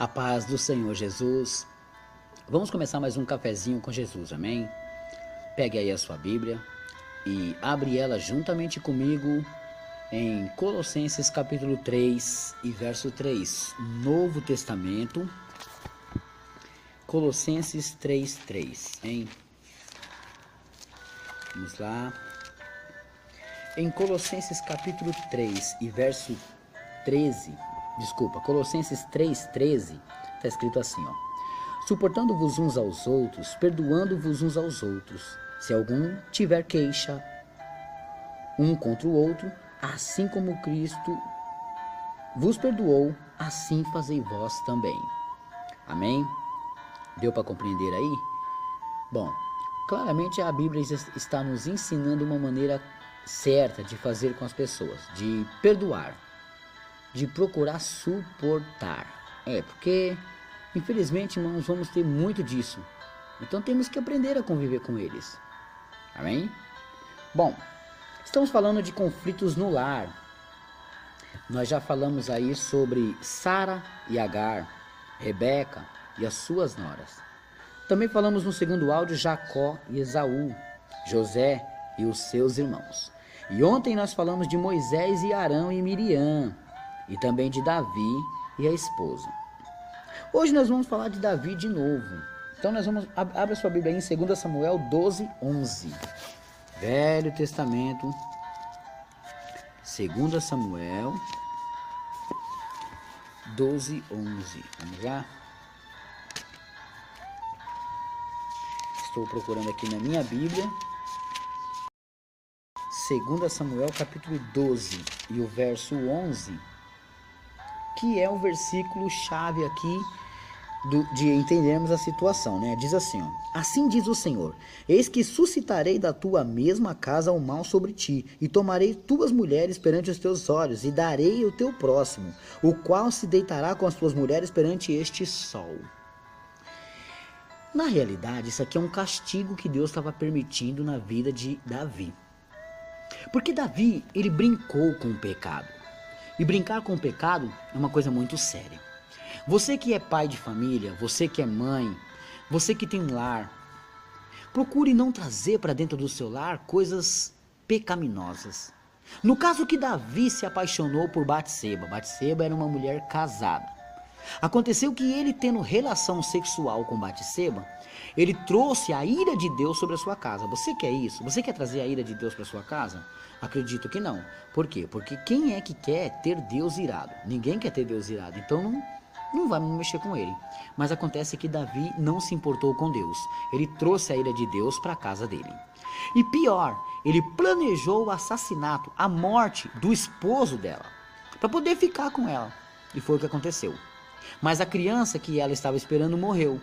A paz do Senhor Jesus. Vamos começar mais um cafezinho com Jesus, amém? Pegue aí a sua Bíblia e abre ela juntamente comigo em Colossenses capítulo 3 e verso 3, Novo Testamento. Colossenses 3:3, hein? Vamos lá. Em Colossenses capítulo 3 e verso 13, Colossenses 3:13, está escrito assim, ó: suportando-vos uns aos outros, perdoando-vos uns aos outros, se algum tiver queixa um contra o outro, assim como Cristo vos perdoou, assim fazei vós também. Amém? Deu para compreender aí? Bom, claramente a Bíblia está nos ensinando uma maneira certa de fazer com as pessoas, de perdoar, de procurar suportar. Porque infelizmente, irmãos, vamos ter muito disso. Então temos que aprender a conviver com eles. Amém? Bom, estamos falando de conflitos no lar. Nós já falamos aí sobre Sara e Agar, Rebeca e as suas noras. Também falamos no segundo áudio Jacó e Esaú, José e os seus irmãos. E ontem nós falamos de Moisés e Arão e Miriam, e também de Davi e a esposa. Hoje nós vamos falar de Davi de novo. Então nós vamos, abre a sua Bíblia aí em 2 Samuel 12:11. Velho Testamento, 2 Samuel 12:11. Vamos lá? Estou procurando aqui na minha Bíblia. 2 Samuel capítulo 12 e o verso 11, que é o versículo chave aqui de entendermos a situação, né? Diz assim, ó: assim diz o Senhor, eis que suscitarei da tua mesma casa o mal sobre ti, e tomarei tuas mulheres perante os teus olhos, e darei o teu próximo, o qual se deitará com as tuas mulheres perante este sol. Na realidade, isso aqui é um castigo que Deus estava permitindo na vida de Davi. Porque Davi, ele brincou com o pecado. E brincar com o pecado é uma coisa muito séria. Você que é pai de família, você que é mãe, você que tem um lar, procure não trazer para dentro do seu lar coisas pecaminosas. No caso que Davi se apaixonou por Batseba. Batseba era uma mulher casada. Aconteceu que ele, tendo relação sexual com Batseba, ele trouxe a ira de Deus sobre a sua casa. Você quer isso? Você quer trazer a ira de Deus para sua casa? Acredito que não. Por quê? Porque quem é que quer ter Deus irado? Ninguém quer ter Deus irado, então não vai mexer com ele. Mas acontece que Davi não se importou com Deus. Ele trouxe a ira de Deus para a casa dele. E pior, ele planejou o assassinato, a morte do esposo dela, para poder ficar com ela. E foi o que aconteceu. Mas a criança que ela estava esperando morreu,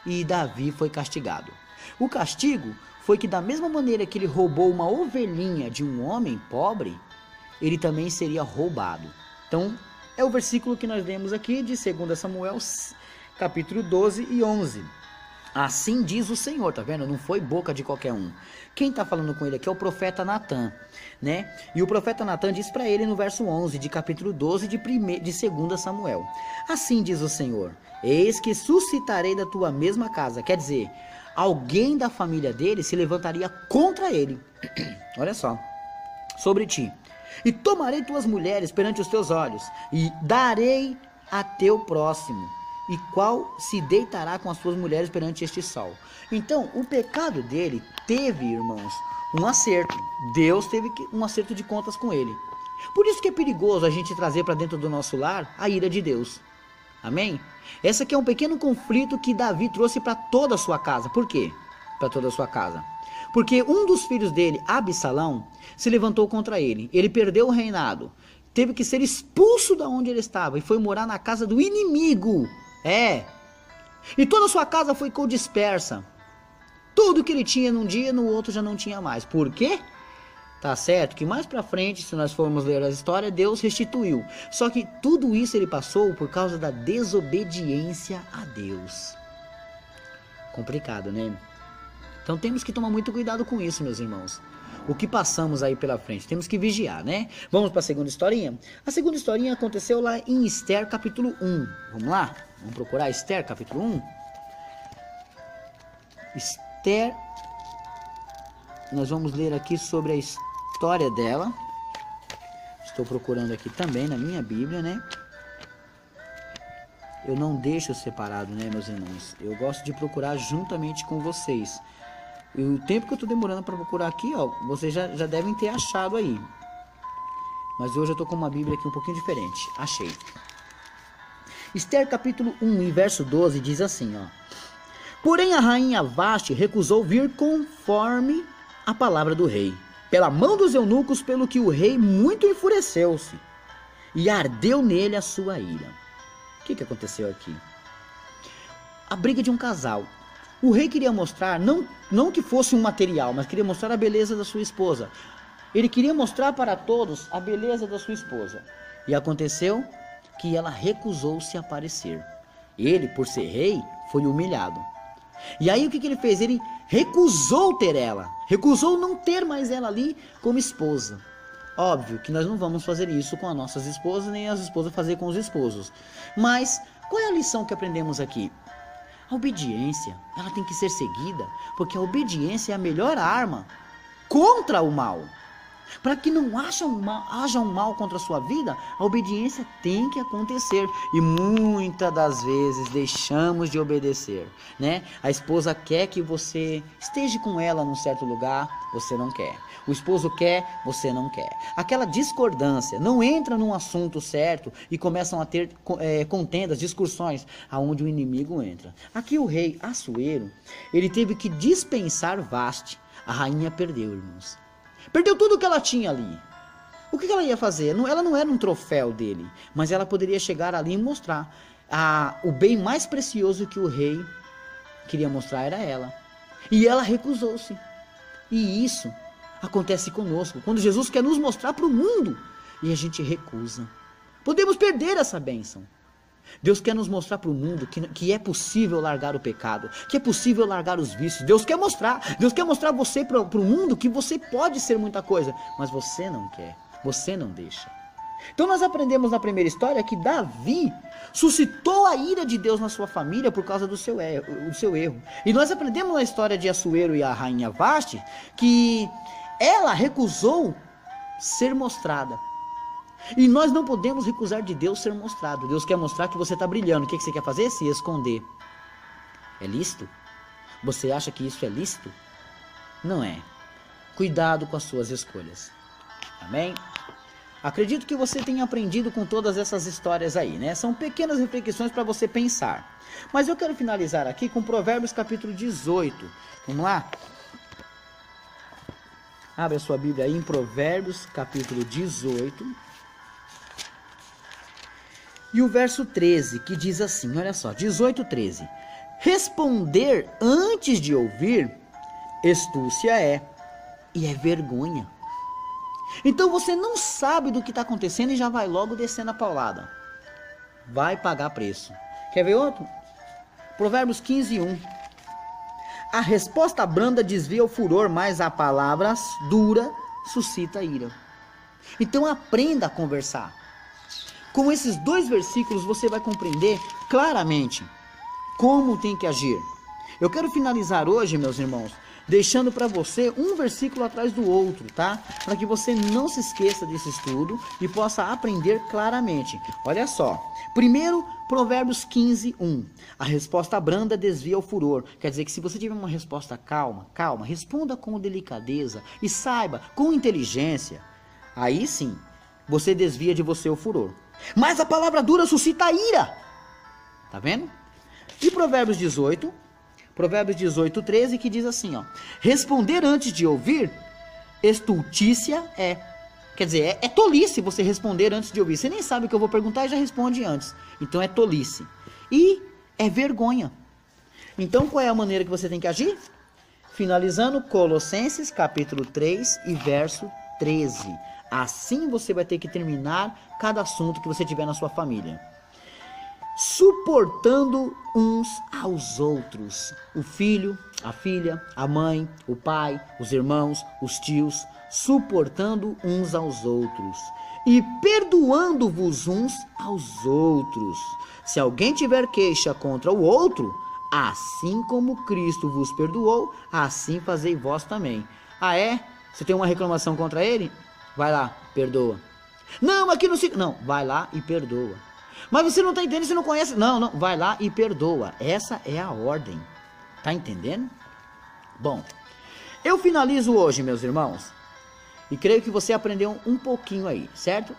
e Davi foi castigado. O castigo foi que, da mesma maneira que ele roubou uma ovelhinha de um homem pobre, ele também seria roubado. Então, é o versículo que nós lemos aqui de 2 Samuel, capítulo 12 e 11. Assim diz o Senhor, tá vendo? Não foi boca de qualquer um. Quem tá falando com ele aqui é o profeta Natã, né? E o profeta Natã diz para ele no verso 11 de capítulo 12 de 2 Samuel. Assim diz o Senhor, eis que suscitarei da tua mesma casa. Quer dizer, alguém da família dele se levantaria contra ele. Olha só, sobre ti. E tomarei tuas mulheres perante os teus olhos, e darei a teu próximo, e qual se deitará com as suas mulheres perante este sol. Então, o pecado dele teve, irmãos, um acerto. Deus teve um acerto de contas com ele. Por isso que é perigoso a gente trazer para dentro do nosso lar a ira de Deus. Amém? Esse aqui é um pequeno conflito que Davi trouxe para toda a sua casa. Por quê? Para toda a sua casa. Porque um dos filhos dele, Absalão, se levantou contra ele. Ele perdeu o reinado. Teve que ser expulso da onde ele estava e foi morar na casa do inimigo. E toda a sua casa ficou dispersa. Tudo que ele tinha num dia, no outro já não tinha mais. Por quê? Tá certo que mais pra frente, se nós formos ler a história, Deus restituiu. Só que tudo isso ele passou por causa da desobediência a Deus. Complicado, né? Então temos que tomar muito cuidado com isso, meus irmãos. O que passamos aí pela frente, temos que vigiar, né? Vamos para a segunda historinha? A segunda historinha aconteceu lá em Esther capítulo 1. Vamos lá? Vamos procurar Esther, capítulo 1. Esther, nós vamos ler aqui sobre a história dela. Estou procurando aqui também na minha Bíblia, né? Eu não deixo separado, né, meus irmãos? Eu gosto de procurar juntamente com vocês. E o tempo que eu estou demorando para procurar aqui, ó, vocês já devem ter achado aí. Mas hoje eu estou com uma Bíblia aqui um pouquinho diferente. Achei. Esther capítulo 1 e verso 12 diz assim, ó. Porém a rainha Vaste recusou vir conforme a palavra do rei, pela mão dos eunucos, pelo que o rei muito enfureceu-se, e ardeu nele a sua ira. O que aconteceu aqui? A briga de um casal. O rei queria mostrar, não que fosse um material, mas queria mostrar a beleza da sua esposa. Ele queria mostrar para todos a beleza da sua esposa. E aconteceu que ela recusou-se a aparecer. Ele, por ser rei, foi humilhado. E aí o que ele fez? Ele recusou ter ela. Recusou não ter mais ela ali como esposa. Óbvio que nós não vamos fazer isso com as nossas esposas, nem as esposas fazer com os esposos. Mas qual é a lição que aprendemos aqui? A obediência, ela tem que ser seguida, porque a obediência é a melhor arma contra o mal. Para que não haja um mal contra a sua vida, a obediência tem que acontecer. E muitas das vezes deixamos de obedecer, né? A esposa quer que você esteja com ela num certo lugar, você não quer. O esposo quer, você não quer. Aquela discordância, não entra num assunto certo e começam a ter contendas, discussões, aonde o inimigo entra. Aqui o rei Assuero, ele teve que dispensar Vaste. A rainha perdeu, irmãos. Perdeu tudo que ela tinha ali. O que ela ia fazer? Ela não era um troféu dele, mas ela poderia chegar ali e mostrar. O bem mais precioso que o rei queria mostrar era ela. E ela recusou-se. E isso acontece conosco, quando Jesus quer nos mostrar para o mundo e a gente recusa. Podemos perder essa bênção. Deus quer nos mostrar para o mundo que é possível largar o pecado, que é possível largar os vícios. Deus quer mostrar você para o mundo que você pode ser muita coisa, mas você não quer, você não deixa. Então nós aprendemos na primeira história que Davi suscitou a ira de Deus na sua família por causa do seu erro. E nós aprendemos na história de Assuero e a rainha Vaste que ela recusou ser mostrada. E nós não podemos recusar de Deus ser mostrado. Deus quer mostrar que você está brilhando. O que você quer fazer? Se esconder. É lícito? Você acha que isso é lícito? Não é. Cuidado com as suas escolhas. Amém? Acredito que você tenha aprendido com todas essas histórias aí, né? São pequenas reflexões para você pensar. Mas eu quero finalizar aqui com Provérbios capítulo 18. Vamos lá? Abre a sua Bíblia aí em Provérbios capítulo 18. E o verso 13, que diz assim, olha só, 18:13. Responder antes de ouvir, astúcia é, e é vergonha. Então você não sabe do que está acontecendo e já vai logo descendo a paulada. Vai pagar preço. Quer ver outro? Provérbios 15:1. A resposta branda desvia o furor, mas a palavra dura suscita ira. Então aprenda a conversar. Com esses dois versículos você vai compreender claramente como tem que agir. Eu quero finalizar hoje, meus irmãos, deixando para você um versículo atrás do outro, tá? Para que você não se esqueça desse estudo e possa aprender claramente. Olha só. Primeiro, Provérbios 15:1. A resposta branda desvia o furor. Quer dizer que se você tiver uma resposta calma, responda com delicadeza e saiba, com inteligência. Aí sim, você desvia de você o furor. Mas a palavra dura suscita ira. Tá vendo? E Provérbios 18:13, que diz assim, ó. Responder antes de ouvir, estultícia é. Quer dizer, é tolice você responder antes de ouvir. Você nem sabe o que eu vou perguntar e já responde antes. Então é tolice. E é vergonha. Então qual é a maneira que você tem que agir? Finalizando, Colossenses capítulo 3 e verso 13. Assim você vai ter que terminar cada assunto que você tiver na sua família. suportando uns aos outros. O filho, a filha, a mãe, o pai, os irmãos, os tios, suportando uns aos outros e perdoando-vos uns aos outros. Se alguém tiver queixa contra o outro, assim como Cristo vos perdoou, assim fazei vós também. Ah, é? Você tem uma reclamação contra ele? Vai lá, perdoa. Não, aqui não se... Não, vai lá e perdoa. Mas você não está entendendo, você não conhece. Não, vai lá e perdoa. Essa é a ordem. Tá entendendo? Bom, eu finalizo hoje, meus irmãos. E creio que você aprendeu um pouquinho aí, certo?